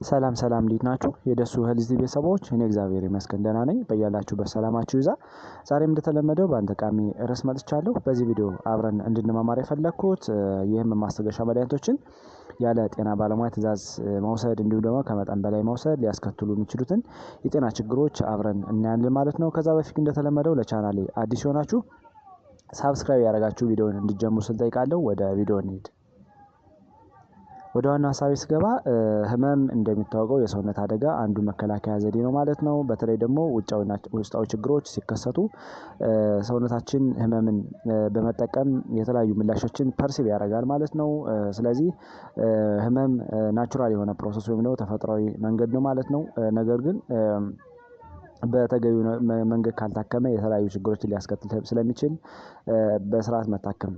ሰላም ሰላም እንዴት ናችሁ? የደሱ ሄልዝ ቤተሰቦች እኔ እግዚአብሔር ይመስገን ደህና ነኝ። በያላችሁበት ሰላማችሁ ይዛ። ዛሬም እንደተለመደው በአንድ ጠቃሚ ርዕስ መጥቻለሁ። በዚህ ቪዲዮ አብረን እንድንማማር የፈለኩት ይህም ማስታገሻ መድኃኒቶችን ያለ ጤና ባለሙያ ትዕዛዝ መውሰድ እንዲሁም ደግሞ ከመጠን በላይ መውሰድ ሊያስከትሉ የሚችሉትን የጤና ችግሮች አብረን እናያለን ማለት ነው። ከዛ በፊት እንደተለመደው ለቻናሌ አዲስ ሆናችሁ ሳብስክራይብ ያደረጋችሁ ቪዲዮውን እንድትጀምሩ ስል ጠይቃለሁ። ወደ ቪዲዮ እንሂድ። ወደ ዋና ሀሳቤ ስገባ ህመም እንደሚታወቀው የሰውነት አደጋ አንዱ መከላከያ ዘዴ ነው ማለት ነው። በተለይ ደግሞ ውስጣዊ ችግሮች ሲከሰቱ ሰውነታችን ህመምን በመጠቀም የተለያዩ ምላሾችን ፐርሲቭ ያደርጋል ማለት ነው። ስለዚህ ህመም ናቹራል የሆነ ፕሮሰስ ወይም ደግሞ ተፈጥሯዊ መንገድ ነው ማለት ነው። ነገር ግን በተገቢው መንገድ ካልታከመ የተለያዩ ችግሮችን ሊያስከትል ስለሚችል በስርዓት መታከም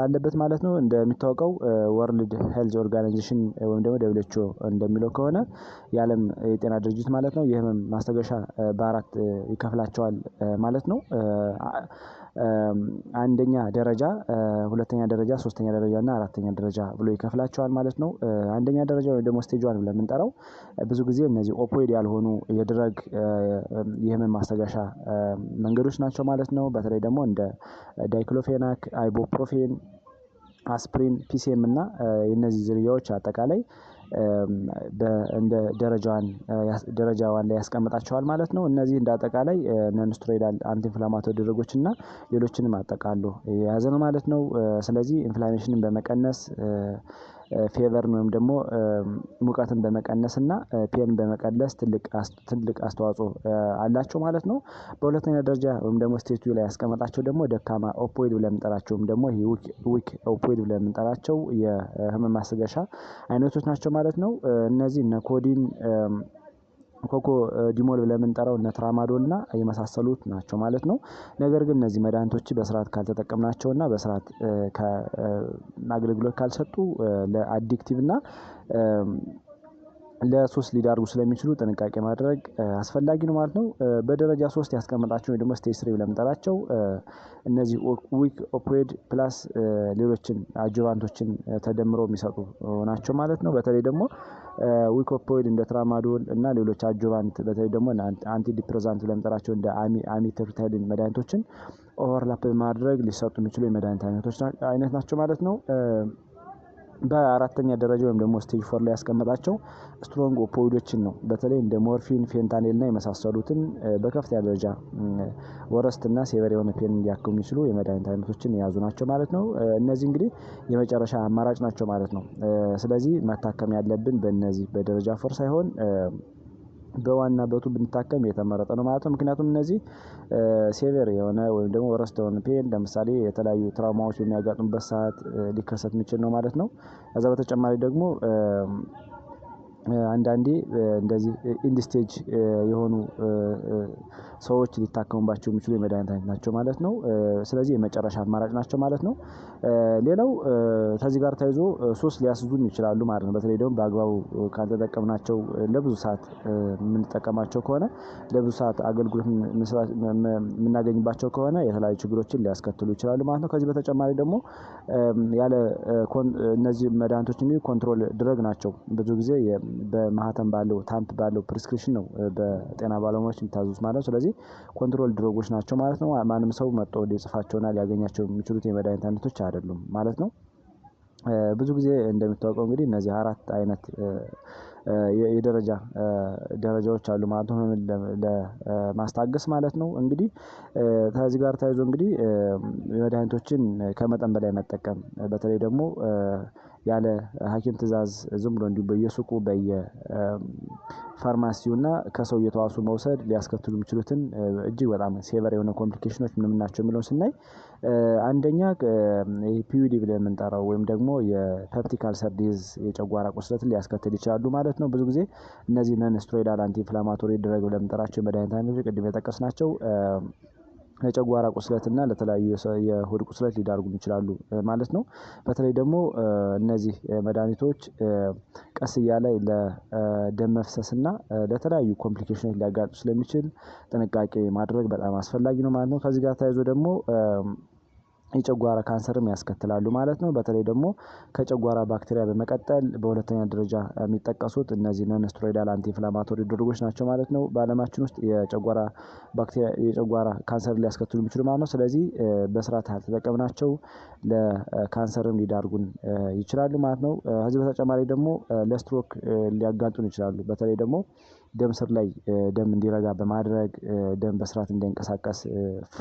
አለበት ማለት ነው። እንደሚታወቀው ወርልድ ሄልዝ ኦርጋናይዜሽን ወይም ደግሞ WHO እንደሚለው ከሆነ የዓለም የጤና ድርጅት ማለት ነው የህመም ማስታገሻ በአራት ይከፍላቸዋል ማለት ነው። አንደኛ ደረጃ፣ ሁለተኛ ደረጃ፣ ሶስተኛ ደረጃ እና አራተኛ ደረጃ ብሎ ይከፍላቸዋል ማለት ነው። አንደኛ ደረጃ ወይ ደግሞ ስቴጅ 1 ብለን የምንጠራው ብዙ ጊዜ እነዚህ ኦፖይድ ያልሆኑ የድረግ የህመም ማስታገሻ መንገዶች ናቸው ማለት ነው። በተለይ ደግሞ እንደ ዳይክሎፌናክ፣ አይቦፕሮፌን፣ አስፕሪን፣ ፒሲኤም እና የነዚህ ዝርያዎች አጠቃላይ እንደ ደረጃዋን ላይ ያስቀምጣቸዋል ማለት ነው። እነዚህ እንደ አጠቃላይ ነን ስቴሮይዳል አንቲ ኢንፍላማቶሪ ድረጎች እና ሌሎችንም አጠቃሎ የያዘ ነው ማለት ነው። ስለዚህ ኢንፍላሜሽንን በመቀነስ ፌቨርን ወይም ደግሞ ሙቀትን በመቀነስ እና ፔን በመቀነስ ትልቅ አስተዋጽኦ አላቸው ማለት ነው። በሁለተኛ ደረጃ ወይም ደግሞ ስቴጅ 2 ላይ ያስቀመጣቸው ደግሞ ደካማ ኦፖይድ ብለን የምንጠራቸው ወይም ደግሞ ዊክ ኦፖይድ ብለን የምንጠራቸው የህመም ማስታገሻ አይነቶች ናቸው ማለት ነው። እነዚህ እነ ኮዲን፣ ኮኮ ዲሞል ብለን የምንጠራው እነ ትራማዶል እና የመሳሰሉት ናቸው ማለት ነው። ነገር ግን እነዚህ መድኃኒቶች በስርዓት ካልተጠቀምናቸውና በስርዓት አገልግሎት ካልሰጡ ለአዲክቲቭ እና ለሱስ ሊዳርጉ ስለሚችሉ ጥንቃቄ ማድረግ አስፈላጊ ነው ማለት ነው። በደረጃ 3 ያስቀመጣቸው ወይ ደግሞ ስቴጅ 3 ብለን የምንጠራቸው እነዚህ ዊክ ኦፖይድ ፕላስ ሌሎችን አጅቫንቶችን ተደምረው የሚሰጡ ናቸው ማለት ነው። በተለይ ደግሞ ዊክ ኦፖይድ እንደ ትራማዶል እና ሌሎች አጅቫንት በተለይ ደግሞ አንቲ ዲፕሬሳንት ብለን የምንጠራቸው እንደ አሚትሪፕታይሊን መድኃኒቶችን ኦቨርላፕ በማድረግ ሊሰጡ የሚችሉ የመድኃኒት አይነት ናቸው ማለት ነው። በአራተኛ ደረጃ ወይም ደግሞ ስቴጅ 4 ላይ ያስቀመጣቸው ስትሮንግ ኦፖይዶችን ነው። በተለይ እንደ ሞርፊን፣ ፌንታኒል እና የመሳሰሉትን በከፍተኛ ደረጃ ወረስት እና ሴቨር የሆነ ፔን ሊያክሙ የሚችሉ የመድኃኒት አይነቶችን የያዙ ናቸው ማለት ነው። እነዚህ እንግዲህ የመጨረሻ አማራጭ ናቸው ማለት ነው። ስለዚህ መታከም ያለብን በእነዚህ በደረጃ 4 ሳይሆን በዋና በቱ ብንታከም የተመረጠ ነው ማለት ነው። ምክንያቱም እነዚህ ሴቨር የሆነ ወይም ደግሞ ወረስት የሆነ ፔን ለምሳሌ የተለያዩ ትራውማዎች በሚያጋጥሙበት ሰዓት ሊከሰት የሚችል ነው ማለት ነው። ከዛ በተጨማሪ ደግሞ አንዳንዴ እንደዚህ ኢንድ ስቴጅ የሆኑ ሰዎች ሊታከሙባቸው የሚችሉ የመድኃኒት አይነት ናቸው ማለት ነው። ስለዚህ የመጨረሻ አማራጭ ናቸው ማለት ነው። ሌላው ከዚህ ጋር ተያይዞ ሱስ ሊያስዙን ይችላሉ ማለት ነው። በተለይ ደግሞ በአግባቡ ካልተጠቀምናቸው ለብዙ ሰዓት የምንጠቀማቸው ከሆነ ለብዙ ሰዓት አገልግሎት የምናገኝባቸው ከሆነ የተለያዩ ችግሮችን ሊያስከትሉ ይችላሉ ማለት ነው። ከዚህ በተጨማሪ ደግሞ እነዚህ መድኃኒቶች እንግዲህ ኮንትሮል ድረግ ናቸው። ብዙ ጊዜ በማህተም ባለው ታምፕ ባለው ፕሪስክሪፕሽን ነው በጤና ባለሙያዎች የሚታዙት ማለት ነው። ስለዚህ ኮንትሮል ድረጎች ናቸው ማለት ነው። ማንም ሰው መጥቶ ሊጽፋቸውና ሊያገኛቸው የሚችሉት የመድኃኒት አይነቶች አይደሉም ማለት ነው። ብዙ ጊዜ እንደሚታወቀው እንግዲህ እነዚህ አራት አይነት ደረጃዎች አሉ ማለት ነው ለማስታገስ ማለት ነው። እንግዲህ ከዚህ ጋር ተያይዞ እንግዲህ መድኃኒቶችን ከመጠን በላይ መጠቀም በተለይ ደግሞ ያለ ሐኪም ትዕዛዝ ዝም ብሎ እንዲሁ በየሱቁ በየፋርማሲውና ከሰው እየተዋሱ መውሰድ ሊያስከትሉ የሚችሉትን እጅግ በጣም ሴቨር የሆነ ኮምፕሊኬሽኖች ምን ናቸው የሚለውን ስናይ አንደኛ ፒዩዲ ብለን የምንጠራው ወይም ደግሞ የፔፕቲክ አልሰር ዲዚዝ የጨጓራ ቁስለትን ሊያስከትል ይችላሉ ማለት ነው። ብዙ ጊዜ እነዚህ ነን ስቴሮይዳል አንቲ ኢንፍላማቶሪ ድረግ ብለን የምንጠራቸው የመድኃኒት አይነቶች ቅድም የጠቀስናቸው ለጨጓራ ቁስለትና ለተለያዩ የሆድ ቁስለት ሊዳርጉን ይችላሉ ማለት ነው። በተለይ ደግሞ እነዚህ መድኃኒቶች ቀስ እያለ ለደም መፍሰስና ለተለያዩ ኮምፕሊኬሽኖች ሊያጋልጡ ስለሚችል ጥንቃቄ ማድረግ በጣም አስፈላጊ ነው ማለት ነው። ከዚህ ጋር ተያይዞ ደግሞ የጨጓራ ካንሰርም ያስከትላሉ ማለት ነው። በተለይ ደግሞ ከጨጓራ ባክቴሪያ በመቀጠል በሁለተኛ ደረጃ የሚጠቀሱት እነዚህ ነን ስቴሮይዳል አንቲ ኢንፍላማቶሪ ድርጎች ናቸው ማለት ነው። በዓለማችን ውስጥ የጨጓራ ባክቴሪያ የጨጓራ ካንሰር ሊያስከትሉ የሚችሉ ማለት ነው። ስለዚህ በስርዓት ያልተጠቀምናቸው ለካንሰርም ሊዳርጉን ይችላሉ ማለት ነው። ከዚህ በተጨማሪ ደግሞ ለስትሮክ ሊያጋልጡን ይችላሉ። በተለይ ደግሞ ደም ስር ላይ ደም እንዲረጋ በማድረግ ደም በስርዓት እንዲንቀሳቀስ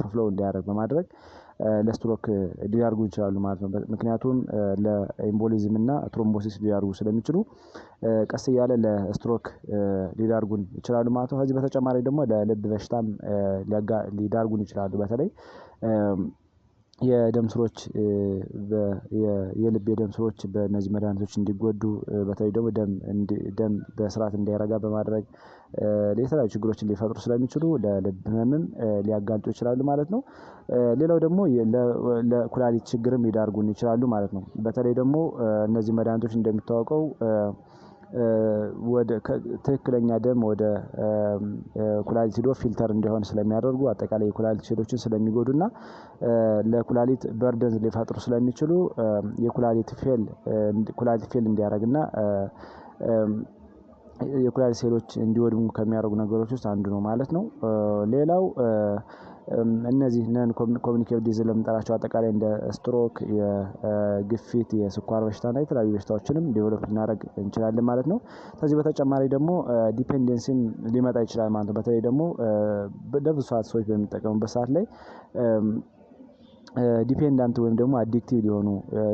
ፍሎ እንዲያደርግ በማድረግ ለስትሮክ ሊዳርጉ ይችላሉ ማለት ነው። ምክንያቱም ለኤምቦሊዝም እና ትሮምቦሲስ ሊዳርጉ ስለሚችሉ ቀስ እያለ ለስትሮክ ሊዳርጉን ይችላሉ ማለት ነው። ከዚህ በተጨማሪ ደግሞ ለልብ በሽታም ሊዳርጉን ይችላሉ። በተለይ የደም ስሮች የልብ የደም ስሮች በእነዚህ መድኃኒቶች እንዲጎዱ በተለይ ደግሞ ደም በስርዓት እንዳይረጋ በማድረግ የተለያዩ ችግሮችን ሊፈጥሩ ስለሚችሉ ለልብ ህመምም ሊያጋልጡ ይችላሉ ማለት ነው። ሌላው ደግሞ ለኩላሊት ችግርም ሊዳርጉን ይችላሉ ማለት ነው። በተለይ ደግሞ እነዚህ መድኃኒቶች እንደሚታወቀው ወደ ትክክለኛ ደም ወደ ኩላሊት ሄዶ ፊልተር እንዲሆን ስለሚያደርጉ አጠቃላይ የኩላሊት ሴሎችን ስለሚጎዱና ለኩላሊት በርደን ሊፈጥሩ ስለሚችሉ የኩላሊት ፌል እንዲያደርግና የኩላሊት ሴሎች እንዲወድሙ ከሚያደርጉ ነገሮች ውስጥ አንዱ ነው ማለት ነው። ሌላው እነዚህ ነን ኮሚኒኬብል ዲዚዝ ለምንጠራቸው አጠቃላይ እንደ ስትሮክ፣ የግፊት፣ የስኳር በሽታና የተለያዩ በሽታዎችንም ዴቨሎፕ ልናደርግ እንችላለን ማለት ነው። ከዚህ በተጨማሪ ደግሞ ዲፔንደንሲም ሊመጣ ይችላል ማለት ነው። በተለይ ደግሞ ለብዙ ሰዓት ሰዎች በሚጠቀሙበት ሰዓት ላይ ዲፔንዳንት ወይም ደግሞ አዲክቲቭ ሊሆኑ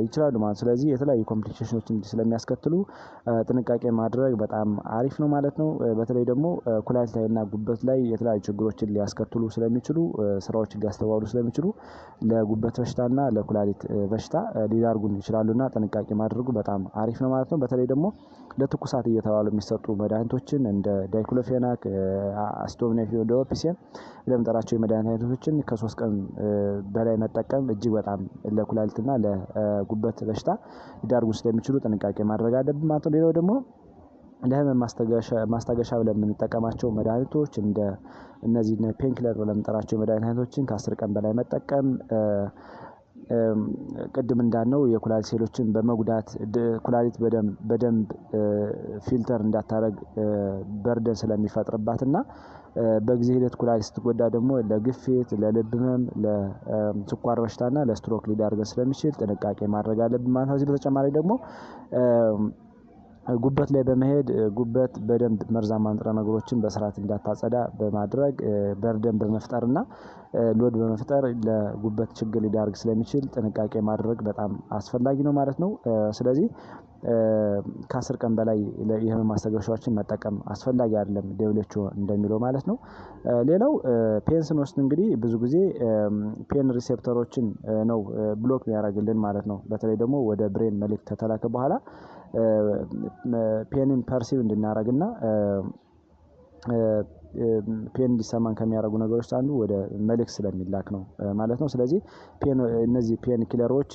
ይችላሉ ማለት ነው። ስለዚህ የተለያዩ ኮምፕሊኬሽኖችን ስለሚያስከትሉ ጥንቃቄ ማድረግ በጣም አሪፍ ነው ማለት ነው። በተለይ ደግሞ ኩላሊት ላይና ጉበት ላይ የተለያዩ ችግሮችን ሊያስከትሉ ስለሚችሉ ስራዎችን ሊያስተዋውሉ ስለሚችሉ ለጉበት በሽታና ለኩላሊት በሽታ ሊዳርጉን ይችላሉና ጥንቃቄ ማድረጉ በጣም አሪፍ ነው ማለት ነው። በተለይ ደግሞ ለትኩሳት እየተባሉ የሚሰጡ መድኃኒቶችን እንደ ዳይክሎፌናክ፣ አሲቶሚኖፌን፣ ዶፒሲን ለምንጠራቸው የመድኃኒት አይነቶችን ከ3 ቀን በላይ መጠቀም እጅግ በጣም ለኩላሊትና ለጉበት በሽታ ሊዳርጉን ስለሚችሉ ጥንቃቄ ማድረግ አለብን ማለት ነው። ሌላው ደግሞ ለህመም ማስታገሻ ብለን የምንጠቀማቸው መድኃኒቶች እንደ እነዚህ ፔንኪለር ብለን የምንጠራቸው የመድኃኒት አይነቶችን ከ10 ቀን በላይ መጠቀም ቅድም እንዳልነው የኩላሊት ሴሎችን በመጉዳት ኩላሊት በደንብ ፊልተር እንዳታደርግ በርደን ስለሚፈጥርባትና በጊዜ ሂደት ኩላሊት ስትጎዳ ደግሞ ለግፊት፣ ለልብ ህመም፣ ለስኳር በሽታና ለስትሮክ ሊዳርገን ስለሚችል ጥንቃቄ ማድረግ አለብን ማለት ነው። ከዚህ በተጨማሪ ደግሞ ጉበት ላይ በመሄድ ጉበት በደንብ መርዛማ ንጥረ ነገሮችን በስርዓት እንዳታጸዳ በማድረግ በርደን በመፍጠርና ሎድ በመፍጠር ለጉበት ችግር ሊዳርግ ስለሚችል ጥንቃቄ ማድረግ በጣም አስፈላጊ ነው ማለት ነው። ስለዚህ ከ10 ቀን በላይ የህመም ማስታገሻዎችን መጠቀም አስፈላጊ አይደለም ደብሊው እንደሚለው ማለት ነው። ሌላው ፔን ስንወስድ እንግዲህ ብዙ ጊዜ ፔን ሪሴፕተሮችን ነው ብሎክ የሚያደርግልን ማለት ነው። በተለይ ደግሞ ወደ ብሬን መልእክት ከተላከ በኋላ ፔንን ፐርሲቭ እንድናደርግና ፔን እንዲሰማን ከሚያደርጉ ነገሮች አንዱ ወደ መልእክት ስለሚላክ ነው ማለት ነው። ስለዚህ እነዚህ ፔን ኪለሮች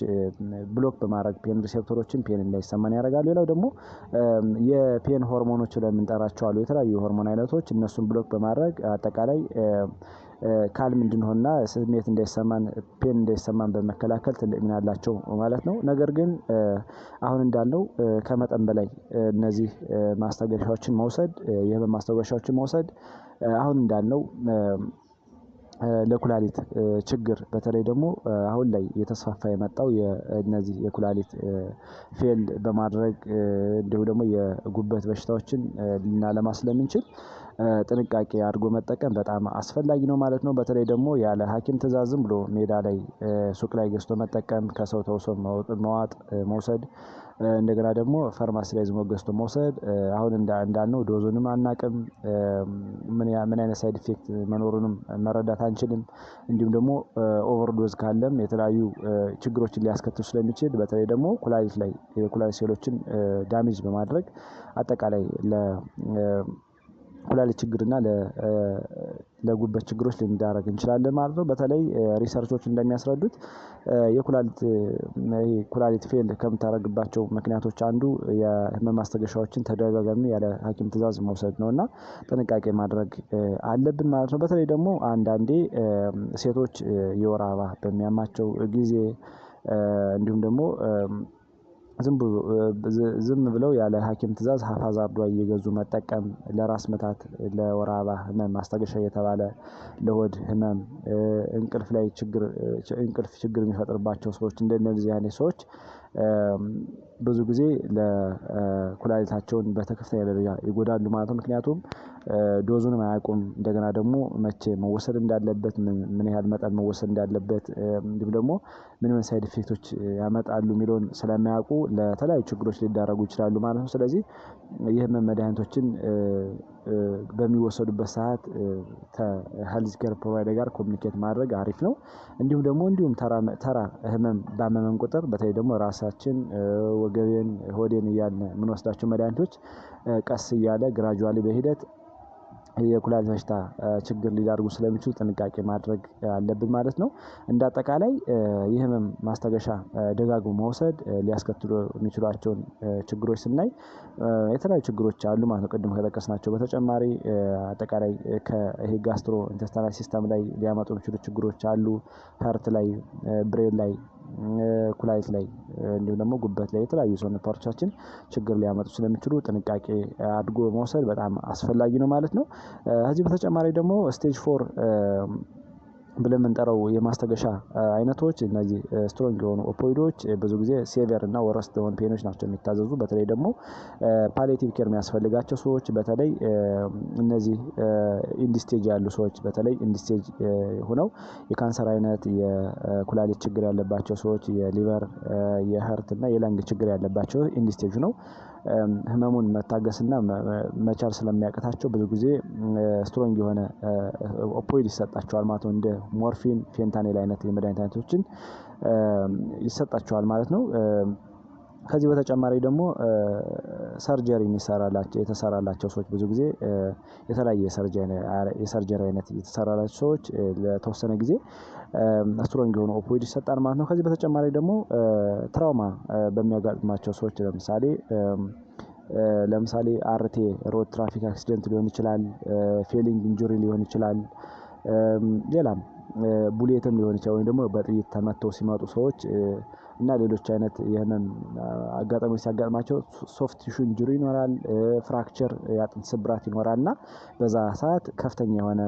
ብሎክ በማድረግ ፔን ሪሴፕተሮችን ፔን እንዳይሰማን ያደርጋሉ። ሌላው ደግሞ የፔን ሆርሞኖች ለምንጠራቸው አሉ የተለያዩ የሆርሞን አይነቶች እነሱን ብሎክ በማድረግ አጠቃላይ ካልም እንድንሆንና ስሜት እንዳይሰማን ፔን እንዳይሰማን በመከላከል ትልቅ ሚና አላቸው ማለት ነው። ነገር ግን አሁን እንዳልነው ከመጠን በላይ እነዚህ ማስታገሻዎችን መውሰድ የህመም ማስታገሻዎችን መውሰድ አሁን እንዳልነው ለኩላሊት ችግር በተለይ ደግሞ አሁን ላይ የተስፋፋ የመጣው የእነዚህ የኩላሊት ፌል በማድረግ እንዲሁ ደግሞ የጉበት በሽታዎችን ልናለማ ስለምንችል ጥንቃቄ አድርጎ መጠቀም በጣም አስፈላጊ ነው ማለት ነው። በተለይ ደግሞ ያለ ሐኪም ትእዛዝ ዝም ብሎ ሜዳ ላይ ሱቅ ላይ ገዝቶ መጠቀም ከሰው ተውሶ መዋጥ መውሰድ እንደገና ደግሞ ፋርማሲ ላይ ዝም ብሎ ገዝቶ መውሰድ አሁን እንዳልነው ዶዙንም አናውቅም ምን አይነት ሳይድ ኢፌክት መኖሩንም መረዳት አንችልም። እንዲሁም ደግሞ ኦቨርዶዝ ካለም የተለያዩ ችግሮችን ሊያስከትል ስለሚችል በተለይ ደግሞ ኩላሊት ላይ የኩላሊት ሴሎችን ዳሜጅ በማድረግ አጠቃላይ ኩላሊት ችግርና ለጉበት ችግሮች ልንዳረግ እንችላለን ማለት ነው። በተለይ ሪሰርቾች እንደሚያስረዱት ኩላሊት ፌል ከምታደርግባቸው ምክንያቶች አንዱ የህመም ማስታገሻዎችን ተደጋጋሚ ያለ ሐኪም ትዕዛዝ መውሰድ ነውና ጥንቃቄ ማድረግ አለብን ማለት ነው። በተለይ ደግሞ አንዳንዴ ሴቶች የወር አበባ በሚያማቸው ጊዜ እንዲሁም ደግሞ ዝም ብለው ያለ ሐኪም ትዕዛዝ ሀፋዛርዷ እየገዙ መጠቀም ለራስ ምታት፣ ለወር አበባ ህመም ማስታገሻ እየተባለ ለሆድ ህመም፣ እንቅልፍ ችግር የሚፈጥርባቸው ሰዎች እንደነዚህ አይነት ሰዎች ብዙ ጊዜ ለኩላሊታቸውን በከፍተኛ ደረጃ ይጎዳሉ ማለት ነው። ምክንያቱም ዶዙንም አያውቁም። እንደገና ደግሞ መቼ መወሰድ እንዳለበት፣ ምን ያህል መጠን መወሰድ እንዳለበት እንዲሁም ደግሞ ምን ሳይድ ኢፌክቶች ያመጣሉ የሚለውን ስለማያውቁ ለተለያዩ ችግሮች ሊዳረጉ ይችላሉ ማለት ነው። ስለዚህ የህመም መድኃኒቶችን በሚወሰዱበት ሰዓት ከሄልዝ ኬር ፕሮቫይደር ጋር ኮሚኒኬት ማድረግ አሪፍ ነው። እንዲሁም ተራ ህመም ባመመን ቁጥር በተለይ ደግሞ ራሳችን ወገቤን፣ ሆዴን እያልን የምንወስዳቸው መድኃኒቶች ቀስ እያለ ግራጁዋሊ በሂደት የኩላሊት በሽታ ችግር ሊዳርጉ ስለሚችሉ ጥንቃቄ ማድረግ አለብን ማለት ነው። እንደ አጠቃላይ የህመም ማስታገሻ ደጋግሞ መውሰድ ሊያስከትሉ የሚችሏቸውን ችግሮች ስናይ የተለያዩ ችግሮች አሉ ማለት ነው። ቅድም ከጠቀስናቸው በተጨማሪ አጠቃላይ ከይሄ ጋስትሮ ኢንተስታይናል ሲስተም ላይ ሊያመጡ የሚችሉ ችግሮች አሉ። ሀርት ላይ፣ ብሬን ላይ፣ ኩላሊት ላይ እንዲሁም ደግሞ ጉበት ላይ የተለያዩ ሰውነት ፓርቶቻችን ችግር ሊያመጡ ስለሚችሉ ጥንቃቄ አድርጎ መውሰድ በጣም አስፈላጊ ነው ማለት ነው። ከዚህ በተጨማሪ ደግሞ ስቴጅ 4 ብለን የምንጠራው የማስታገሻ አይነቶች እነዚህ ስትሮንግ የሆኑ ኦፖይዶች ብዙ ጊዜ ሴቨር እና ወረስት የሆኑ ፔኖች ናቸው የሚታዘዙ። በተለይ ደግሞ ፓሊያቲቭ ኬር የሚያስፈልጋቸው ሰዎች በተለይ እነዚህ ኢንዲስቴጅ ያሉ ሰዎች በተለይ ኢንዲስቴጅ ሆነው የካንሰር አይነት፣ የኩላሊት ችግር ያለባቸው ሰዎች፣ የሊቨር፣ የሀርት እና የለንግ ችግር ያለባቸው ኢንዲስቴጅ ነው ህመሙን መታገስና መቻል ስለሚያቅታቸው ብዙ ጊዜ ስትሮንግ የሆነ ኦፖይድ ይሰጣቸዋል ማለት ነው። እንደ ሞርፊን፣ ፌንታኔል አይነት የመድኃኒት አይነቶችን ይሰጣቸዋል ማለት ነው። ከዚህ በተጨማሪ ደግሞ ሰርጀሪ የተሰራላቸው ሰዎች ብዙ ጊዜ የተለያየ የሰርጀሪ አይነት የተሰራላቸው ሰዎች ለተወሰነ ጊዜ ስትሮንግ የሆኑ ኦፖይድ ይሰጣል ማለት ነው። ከዚህ በተጨማሪ ደግሞ ትራውማ በሚያጋጥማቸው ሰዎች ለምሳሌ አርቴ ሮድ ትራፊክ አክሲደንት ሊሆን ይችላል፣ ፌሊንግ ኢንጁሪ ሊሆን ይችላል፣ ሌላም ቡሌትም ሊሆን ይችላል ወይም ደግሞ በጥይት ተመተው ሲመጡ ሰዎች እና ሌሎች አይነት የህመም አጋጣሚዎች ሲያጋጥማቸው ሶፍት ቲሹ ኢንጁሪ ይኖራል፣ ፍራክቸር የአጥንት ስብራት ይኖራል እና በዛ ሰዓት ከፍተኛ የሆነ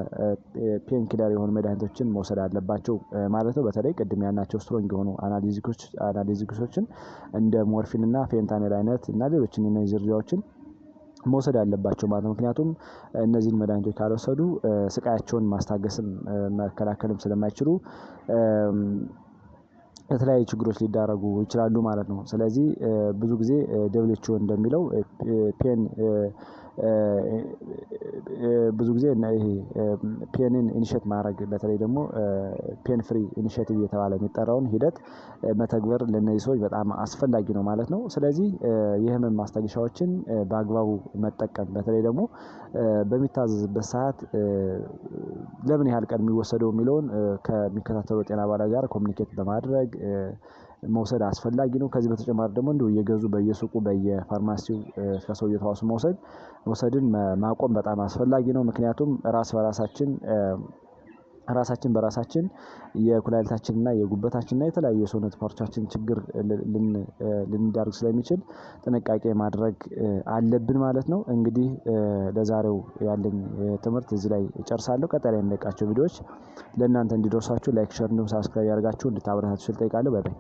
ፔን ኪለር የሆኑ መድኃኒቶችን መውሰድ አለባቸው ማለት ነው። በተለይ ቅድም ያልናቸው ስትሮንግ የሆኑ አናልጄሲኮችን እንደ ሞርፊን እና ፌንታኔል አይነት እና ሌሎችን እነዚህ ዝርያዎችን መውሰድ አለባቸው ማለት ነው። ምክንያቱም እነዚህን መድኃኒቶች ካልወሰዱ ስቃያቸውን ማስታገስም መከላከልም ስለማይችሉ ለተለያዩ ችግሮች ሊዳረጉ ይችላሉ ማለት ነው። ስለዚህ ብዙ ጊዜ WHO እንደሚለው ብዙ ጊዜ ይሄ ፔንን ኢኒሼት ማድረግ በተለይ ደግሞ ፔን ፍሪ ኢኒሼቲቭ እየተባለ የሚጠራውን ሂደት መተግበር ለእነዚህ ሰዎች በጣም አስፈላጊ ነው ማለት ነው። ስለዚህ የህመም ማስታገሻዎችን በአግባቡ መጠቀም በተለይ ደግሞ በሚታዘዝበት ሰዓት ለምን ያህል ቀን የሚወሰደው የሚለውን ከሚከታተለው ጤና ባለሙያ ጋር ኮሚኒኬት በማድረግ መውሰድ አስፈላጊ ነው። ከዚህ በተጨማሪ ደግሞ እንዲሁ እየገዙ በየሱቁ በየፋርማሲው ከሰው እየተዋሱ መውሰድን ማቆም በጣም አስፈላጊ ነው። ምክንያቱም ራሳችን በራሳችን የኩላሊታችንና የጉበታችንና የተለያዩ የሰውነት ፓርቶቻችን ችግር ልንዳርግ ስለሚችል ጥንቃቄ ማድረግ አለብን ማለት ነው። እንግዲህ ለዛሬው ያለኝ ትምህርት እዚህ ላይ እጨርሳለሁ። ቀጣይ ላይ የምለቃቸው ቪዲዮዎች ለእናንተ እንዲደርሷችሁ ላይክ፣ ሼር እንዲሁም ሳብስክራይብ ያደርጋችሁ እንድታበረታቱ ስል እጠይቃለሁ። ባይ ባይ።